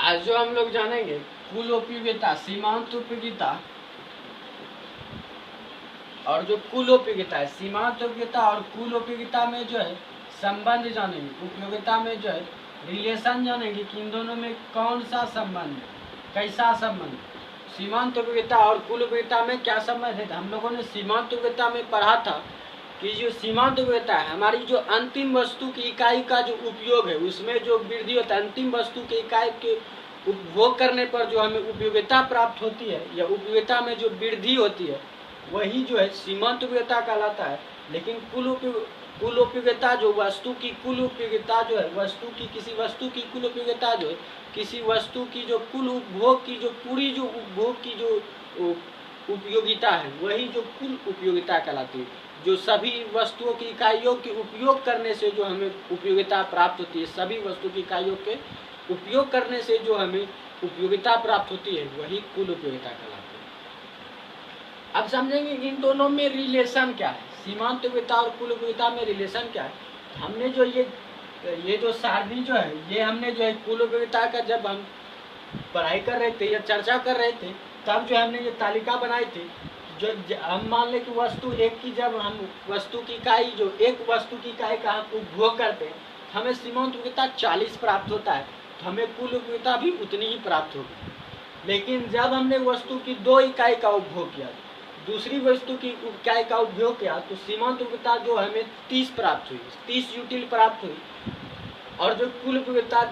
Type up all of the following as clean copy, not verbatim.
आज जो हम लोग जानेंगे कुल उपयोगिता, सीमांत उपयोगिता और जो कुल उपयोगिता है, सीमांत उपयोगिता और कुल उपयोगिता में जो है संबंध जानेंगे। उपयोगिता में जो है रिलेशन जानेंगे कि इन दोनों में कौन सा संबंध है, कैसा संबंध। सीमांत उपयोगिता और कुल उपयोगिता में क्या संबंध है? हम लोगों ने सीमांत उपयोगिता में पढ़ा था कि जो सीमांत उपयोगिता है, हमारी जो अंतिम वस्तु की इकाई का जो उपयोग है उसमें जो वृद्धि होता है, अंतिम वस्तु की इकाई के उपभोग करने पर जो हमें उपयोगिता प्राप्त होती है या उपयोगिता में जो वृद्धि होती है वही जो है सीमांत उपयोगिता कहलाता है। लेकिन कुल उपयोगिता जो वस्तु की कुल उपयोगिता जो है, वस्तु की किसी वस्तु की कुल उपयोगिता जो है किसी वस्तु की जो कुल उपभोग की जो पूरी जो उपभोग की जो उपयोगिता है वही जो कुल उपयोगिता कहलाती है। जो सभी वस्तुओं की इकाइयों के उपयोग करने से जो हमें उपयोगिता प्राप्त होती है, सभी वस्तु की इकाइयों के उपयोग करने से जो हमें उपयोगिता प्राप्त होती है वही कुल उपयोगिता कहलाती है। अब समझेंगे इन दोनों में रिलेशन क्या है, सीमांत उपयोगिता और कुल उपयोगिता में रिलेशन क्या है। हमने जो ये जो सारणी जो है ये हमने जो है कुल उपयोगिता का जब हम पढ़ाई कर रहे थे या चर्चा कर रहे थे तब जो हमने ये तालिका बनाई थी। जो हम मान लें कि वस्तु एक की जब हम वस्तु की इकाई जो एक वस्तु की इकाई का हम उपभोग करते हैं हमें सीमांत उपयोगिता 40 प्राप्त होता है, तो हमें कुल उपयोगिता भी उतनी ही प्राप्त होगी। लेकिन जब हमने वस्तु की 2 इकाई का उपभोग किया, दूसरी वस्तु की इकाई का उपभोग किया, तो सीमांत उपयोगिता जो हमें 30 प्राप्त हुई, 30 यूटिल प्राप्त हुई। और जो कुल उपयोगिता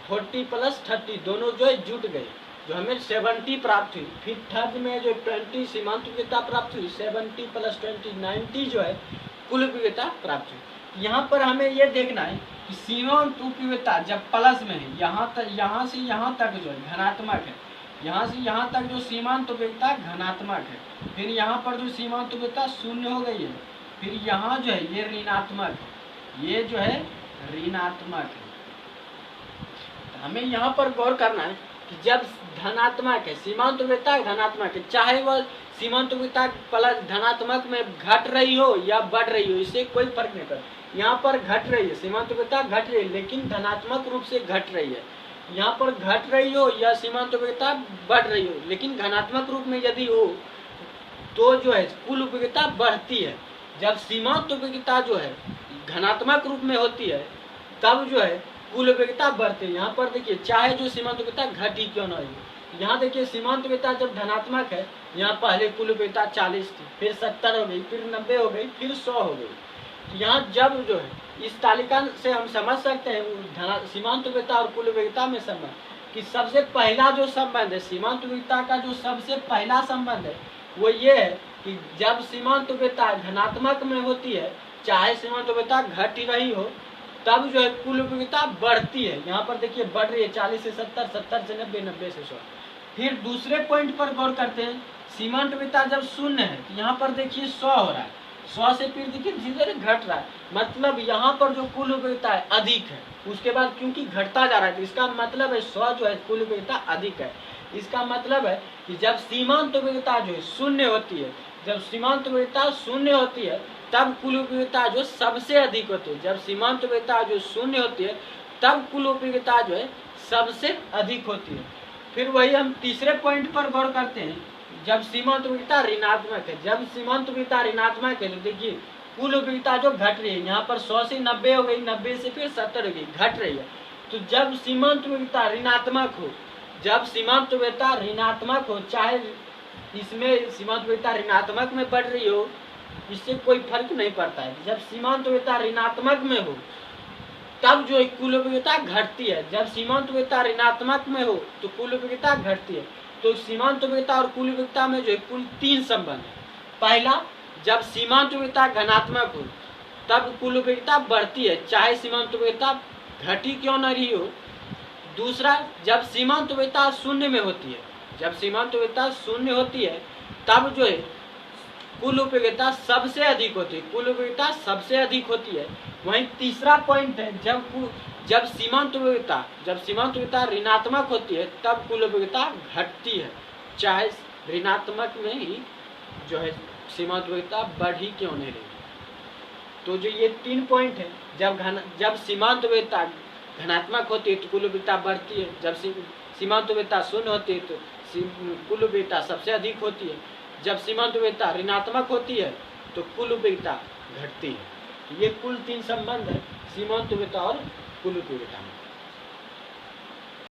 40 + 30 दोनों जो है जुट गए, जो हमें 70 प्राप्त हुई। फिर थर्ड में जो 20 सीमांत उपयोगिता प्राप्त हुई, 70 + 20 90 जो है कुल उपयोगिता प्राप्त हुई। यहाँ पर हमें ये देखना है कि सीमांत उपयोगिता जब प्लस में है, यहाँ से यहाँ तक जो है धनात्मक है, यहाँ से यहाँ तक जो सीमांत उपयोगिता धनात्मक है। फिर यहाँ पर जो सीमांत उपयोगिता 0 हो गई है, फिर यहाँ जो है ये ऋणात्मक है, ये जो है ऋणात्मक है। हमें यहाँ पर गौर करना है कि जब धनात्मक है, सीमांत उपयोगिता धनात्मक है, चाहे वह सीमांत उपयोगिता प्लस धनात्मक में घट रही हो या बढ़ रही हो, इससे कोई फर्क नहीं पड़ता। यहाँ पर घट रही है, सीमांत उपयोगिता घट रही है लेकिन धनात्मक रूप से घट रही है। यहाँ पर घट रही हो या सीमांत उपयोगिता बढ़ रही हो लेकिन धनात्मक रूप में यदि हो तो जो है कुल उपयोगिता बढ़ती है। जब सीमांत उपयोगिता जो है धनात्मक रूप में होती है तब जो है कुल उपयोगिता बढ़ती है। यहाँ पर देखिए चाहे जो सीमांत उपयोगिता घटी क्यों न हो, यहाँ देखिए सीमांत उपयोगिता जब धनात्मक है, यहाँ पहले कुल उपयोगिता 40 थी, फिर 70 हो गई, फिर 90 हो गई, फिर 100 हो गई। यहाँ जब जो है इस तालिका से हम समझ सकते हैं सीमांत उपयोगिता और कुल उपयोगिता में संबंध कि सबसे पहला जो संबंध है सीमांत उपयोगिता का, जो सबसे पहला संबंध है वो ये है कि जब सीमांत उपयोगिता धनात्मक में होती है, चाहे सीमांत उपयोगिता घट ही रही हो, तब जो है कुल उपयोगिता बढ़ती है। यहाँ पर देखिए बढ़ रही है, 40 से 70, 70 से 90, 90 से 100। फिर दूसरे पॉइंट पर गौर करते हैं, सीमांत उपयोगिता जब 0 है तो यहाँ पर देखिए 100 हो रहा है, 100 से फिर देखिए धीरे धीरे घट रहा है, मतलब यहाँ पर जो कुल उपयोगिता है अधिक है। उसके बाद क्योंकि घटता जा रहा है तो इसका मतलब है 100 जो है कुल उपयोगिता अधिक है। इसका मतलब है कि जब सीमांत उपयोगिता जो है 0 होती है, जब सीमांत उपयोगिता 0 होती है तब कुल उपयोगिता जो सबसे अधिक होती है। जब सीमांत उपयोगिता जो 0 होती है तब कुल उपयोगिता जो है सबसे अधिक होती है। फिर वही हम तीसरे पॉइंट पर गौर करते हैं, जब सीमांत उपयोगिता ऋणात्मक है, जब सीमांत उपयोगिता ऋणात्मक है तो देखिए कुल उपयोगिता जो घट रही है, यहाँ पर 100 से 90 हो गई, 90 से फिर 70 हो गई, घट रही है। तो जब सीमांत उपयोगिता ऋणात्मक हो, जब सीमांत उपयोगिता ऋणात्मक हो, चाहे इसमें सीमांत उपयोगिता ऋणात्मक में बढ़ रही हो, इससे कोई फर्क नहीं पड़ता है। जब सीमांत उपयोगिता ऋणात्मक में हो तब जो कुल उपयोगिता घटती है, जब सीमांत उपयोगिता ऋणात्मक में हो तो कुल उपयोगिता घटती है। तो सीमांत उपयोगिता और कुल उपयोगिता में जो है कुल 3 संबंध है। पहला, जब सीमांत उपयोगिता धनात्मक हो तब कुल उपयोगिता बढ़ती है, चाहे सीमांत उपयोगिता घटी क्यों न रही हो। दूसरा, जब सीमांत उपयोगिता 0 में होती है, जब सीमांत उपयोगिता 0 होती है तब जो है कुल उपयोगिता सबसे अधिक होती है, कुल उपयोगिता सबसे अधिक होती है। वहीं तीसरा पॉइंट है, जब सीमांत उपयोगिता ऋणात्मक होती है तब कुल उपयोगिता घटती है, चाहे ऋणात्मक में ही जो है सीमांत उपयोगिता बढ़ ही क्यों नहीं रही। तो जो ये 3 पॉइंट है, जब सीमांत उपयोगिता धनात्मक होती है तो कुल उपयोगिता बढ़ती है, जब सीमांत उपयोगिता शून्य होती है तो कुल उपयोगिता सबसे अधिक होती है, जब सीमांत उपयोगिता ऋणात्मक होती है तो कुल उपयोगिता घटती है। ये कुल 3 संबंध है सीमांत उपयोगिता और कुल उपयोगिता में।